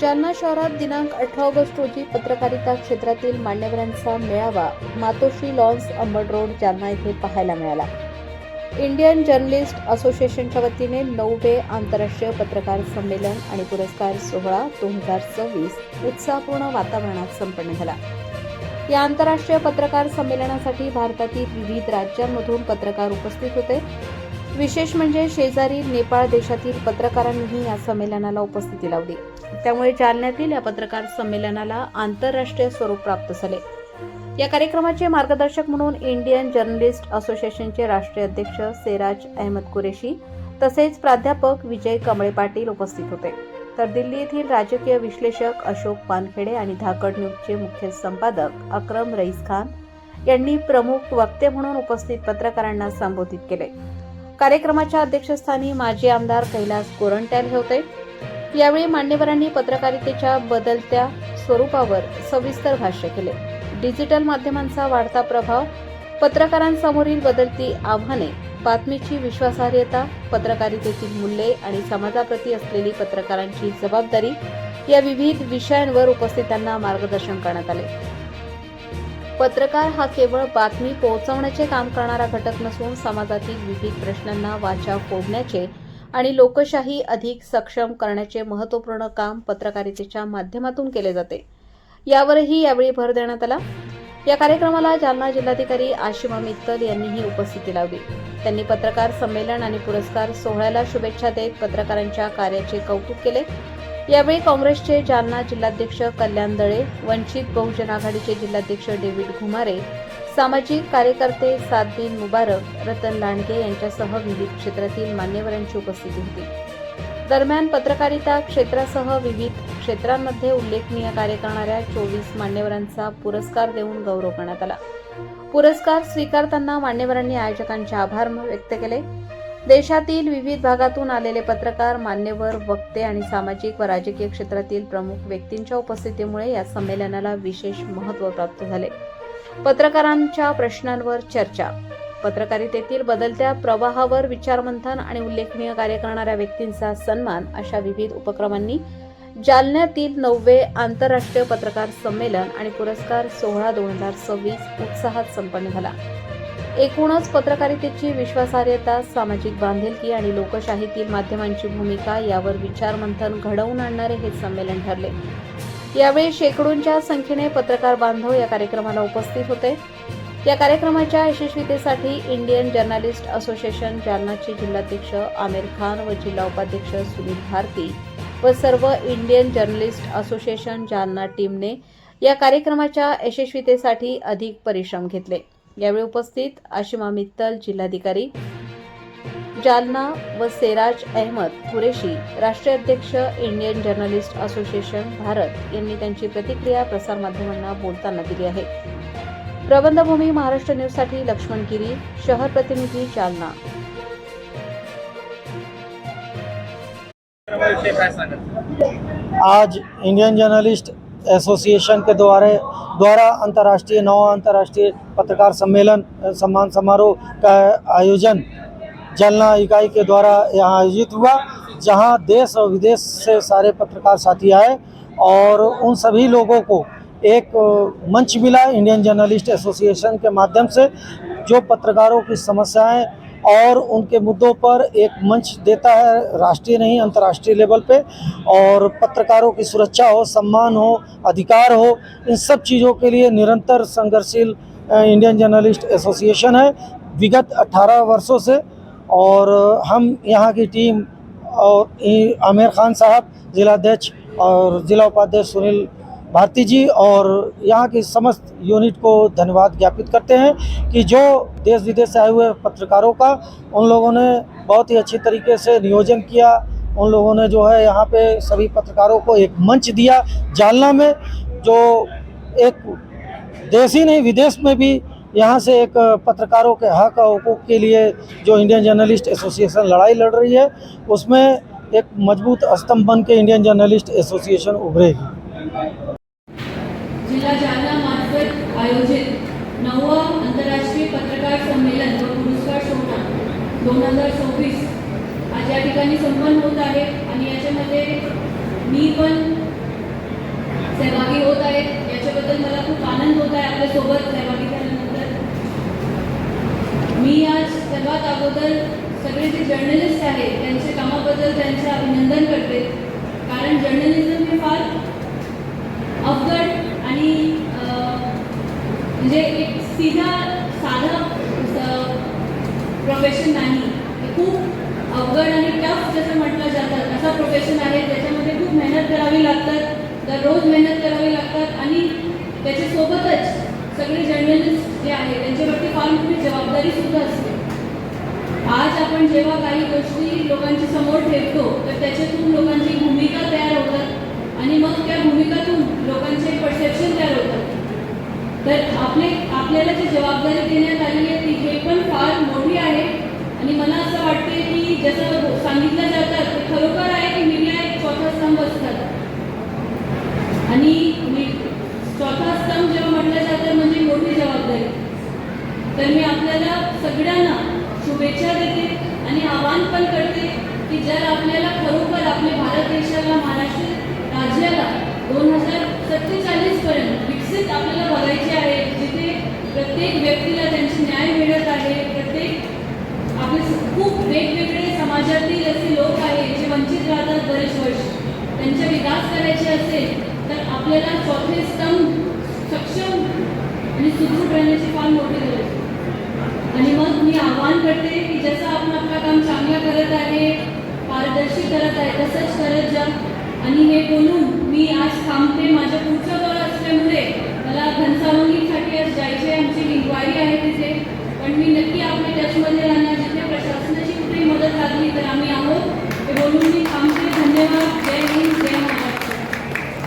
जालना शहरात दिनांक 18 ऑगस्ट रोजी पत्रकारिता क्षेत्रातील मान्यवरांचा मेळावा मातोश्री लॉन्स अंबड रोड जालना येथे पाहायला मिळाला. इंडियन जर्नलिस्ट असोसिएशनच्या वतीने 9वे आंतरराष्ट्रीय पत्रकार संमेलन आणि पुरस्कार सोहळा 2024 उत्साहपूर्ण वातावरणात संपन्न झाला. या आंतरराष्ट्रीय पत्रकार संमेलनासाठी भारतातील विविध राज्यांमधून पत्रकार उपस्थित होते. विशेष म्हणजे शेजारी नेपाळ देशातील पत्रकारांनीही या संमेलनाला उपस्थिती लावली. त्यामुळे जालन्यातील या पत्रकार संमेलनाला आंतरराष्ट्रीय स्वरूप प्राप्त झाले. या कार्यक्रमाचे मार्गदर्शक म्हणून इंडियन जर्नलिस्ट असोसिएशनचे राष्ट्रीय अध्यक्ष सेराज अहमद कुरेशी तसेच प्राध्यापक विजय कमळे पाटील उपस्थित होते. तर दिल्ली येथील राजकीय विश्लेषक अशोक पानखेडे आणि धाकड न्यूजचे मुख्य संपादक अक्रम रईस खान यांनी प्रमुख वक्ते म्हणून उपस्थित पत्रकारांना संबोधित केले. कार्यक्रमाच्या अध्यक्षस्थानी माजी आमदार कैलास गोरंट्याल हे होते. यावेळी मान्यवरांनी पत्रकारितेच्या बदलत्या स्वरूपावर सविस्तर भाष्य केले. डिजिटल माध्यमांचा वाढता प्रभाव, पत्रकारांसमोरील बदलती आव्हाने, बातमीची विश्वासार्हता, पत्रकारितेतील मूल्ये आणि समाजाप्रती असलेली पत्रकारांची जबाबदारी या विविध विषयांवर उपस्थितांना मार्गदर्शन करण्यात आले. पत्रकार हा केवळ बातमी पोहोचवण्याचे काम करणारा घटक नसून समाजातील विविध प्रश्नांना वाचा फोडण्याचे आणि लोकशाही अधिक सक्षम करण्याचे महत्त्वपूर्ण काम पत्रकारितेच्या माध्यमातून केले जाते. यावरही यावेळी भर देण्यात आला. या कार्यक्रमाला जालना जिल्हाधिकारी आशिमा मित्तल यांनीही उपस्थिती लावली. त्यांनी पत्रकार संमेलन आणि पुरस्कार सोहळ्याला शुभेच्छा देत पत्रकारांच्या कार्याचे कौतुक केले. यावेळी काँग्रेसचे जालना जिल्हाध्यक्ष कल्याण दळे, वंचित बहुजन आघाडीचे जिल्हाध्यक्ष डेव्हिड घुमारे, सामाजिक कार्यकर्ते सादबिन मुबारक, रतन लांडगे यांच्यासह विविध क्षेत्रातील मान्यवरांची उपस्थिती होती. दरम्यान पत्रकारिता क्षेत्रासह विविध क्षेत्रांमध्ये उल्लेखनीय कार्य करणाऱ्या 24 मान्यवरांचा पुरस्कार देऊन गौरव करण्यात आला. पुरस्कार स्वीकारताना मान्यवरांनी आयोजकांचे आभार व्यक्त केले. देशातील विविध भागातून आलेले पत्रकार, मान्यवर, वक्ते आणि सामाजिक व राजकीय क्षेत्रातील प्रमुख व्यक्तींच्या उपस्थितीमुळे या संमेलनाला विशेष महत्त्व प्राप्त झाले. पत्रकारांच्या प्रश्नांवर चर्चा, पत्रकारितेतील बदलत्या प्रवाहावर विचारमंथन आणि उल्लेखनीय कार्य करणाऱ्या व्यक्तींचा सन्मान अशा विविध उपक्रमांनी जालन्यातील 9वे आंतरराष्ट्रीय पत्रकार संमेलन आणि पुरस्कार सोहळा 2026 उत्साहात संपन्न झाला. एकूणच पत्रकारितेची विश्वासार्हता, सामाजिक बांधिलकी आणि लोकशाहीतील माध्यमांची भूमिका यावर विचारमंथन घडवून आणणारे हे संमेलन ठरले. यावेळी शेकडोंच्या संख्येने पत्रकार बांधव या कार्यक्रमाला उपस्थित होते. या कार्यक्रमाच्या यशस्वीतेसाठी इंडियन जर्नलिस्ट असोसिएशन जालनाचे जिल्हाध्यक्ष आमिर खान व जिल्हा उपाध्यक्ष सुनील भारती व सर्व इंडियन जर्नलिस्ट असोसिएशन जालना टीमने या कार्यक्रमाच्या यशस्वीतेसाठी अधिक परिश्रम घेतले. यावेळी उपस्थित आशिमा मित्तल जिल्हाधिकारी जालना व सेराज अहमद कुरेशी राष्ट्रीय अध्यक्ष इंडियन जर्नलिस्ट असोसिएशन भारत यांनी त्यांची प्रतिक्रिया प्रसारमाध्यमांना बोलताना दिली आहे. प्रबंधभूमी महाराष्ट्र न्यूजसाठी लक्ष्मण गिरी, शहर प्रतिनिधी जालना. आज इंडियन जर्नलिस्ट एसोसिएशन के द्वारा अंतर्राष्ट्रीय 9वां अंतर्राष्ट्रीय पत्रकार सम्मान समारोह का आयोजन जालना इकाई के द्वारा यहाँ आयोजित हुआ, जहाँ देश और विदेश से सारे पत्रकार साथी आए और उन सभी लोगों को एक मंच मिला इंडियन जर्नलिस्ट एसोसिएशन के माध्यम से, जो पत्रकारों की समस्याएं और उनके मुद्दों पर एक मंच देता है, राष्ट्रीय नहीं अंतर्राष्ट्रीय लेवल पे, और पत्रकारों की सुरक्षा हो, सम्मान हो, अधिकार हो, इन सब चीज़ों के लिए निरंतर संघर्षशील इंडियन जर्नलिस्ट एसोसिएशन है विगत 18 वर्षों से। और हम यहाँ की टीम और आमिर खान साहब जिलाध्यक्ष और जिला उपाध्यक्ष सुनील भारती जी और यहाँ की समस्त यूनिट को धन्यवाद ज्ञापित करते हैं कि जो देश विदेश से आए हुए पत्रकारों का उन लोगों ने बहुत ही अच्छी तरीके से नियोजन किया। उन लोगों ने जो है यहाँ पे सभी पत्रकारों को एक मंच दिया जालना में, जो एक देश ही नहीं विदेश में भी यहाँ से एक पत्रकारों के हक और हुकूक के लिए जो इंडियन जर्नलिस्ट एसोसिएशन लड़ाई लड़ रही है, उसमें एक मजबूत स्तंभ बन के इंडियन जर्नलिस्ट एसोसिएशन उभरेगी। जिल्हा जालना मार्फत आयोजित 9वा आंतरराष्ट्रीय पत्रकार संमेलन व पुरस्कार सोहळा 2024 आज या ठिकाणी संपन्न होत आहे आणि याच्यामध्ये मी पण सहभागी होत आहेत याच्याबद्दल मला खूप आनंद होत आहे आपल्यासोबत सहभागी झाल्यानंतर. मी आज सर्वात अगोदर सगळे जे जर्नलिस्ट आहेत त्यांच्या कामाबद्दल त्यांचे अभिनंदन करते, कारण जर्नलिझम हे फार अवघड आणि म्हणजे एक साधा प्रोफेशन नाही. हे खूप अवघड आणि टफ जसं म्हटलं जातं असा प्रोफेशन आहे, त्याच्यामध्ये खूप मेहनत करावी लागतात, दररोज मेहनत करावी लागतात आणि त्याच्यासोबतच सगळे जर्नलिस्ट जे आहेत त्यांच्यावरती फार मोठी जबाबदारीसुद्धा असते. आज आपण जेव्हा काही गोष्टी लोकांच्या समोर ठेवतो तर त्याच्यातून लोकांची भूमिका तयार होतात आणि मग त्या भूमिकातून लोकांचे परसेप्शन तयार होतात. तर आपल्याला जी जबाबदारी देण्यात आलेली आहे ती हे पण फार मोठी आहे आणि मला असं वाटते की जसं सांगितलं जातं ते खरोखर आहे की मीडिया एक चौथा स्तंभ असतात आणि चौथा स्तंभ जेव्हा म्हटलं जातं म्हणजे मोठी जबाबदारी. तर मी आपल्याला सगळ्यांना शुभेच्छा देते आणि आवाहन पण करते की जर आपल्याला खरोखर आपल्या भारत देशाला महाराष्ट्र राज्याला 2047 पर्यंत विकसित आपल्याला बघायचे आहे, जिथे प्रत्येक व्यक्तीला त्यांची न्याय मिळत आहे, प्रत्येक आपले खूप वेगवेगळे समाजातील असे लोक आहेत जे वंचित राहतात बरेच वर्ष, त्यांचा विकास करायचे असेल तर आपल्याला चौथे स्तंभ सक्षम आणि सुदृढ राहण्याची फार मोठी गरज आहे. आणि मग मी आवाहन करते की जसं आपण आपलं काम चांगलं करत आहे, पारदर्शी करत आहे तसंच करत जा. आणि हे बोलून मी आज थांबते. माझ्या पुढचा दौरा असल्यामुळे मला घनसावंगीसाठी आज जायचे, आमची इन्क्वायरी आहे तिथे, पण मी नक्की आपल्या टचमध्ये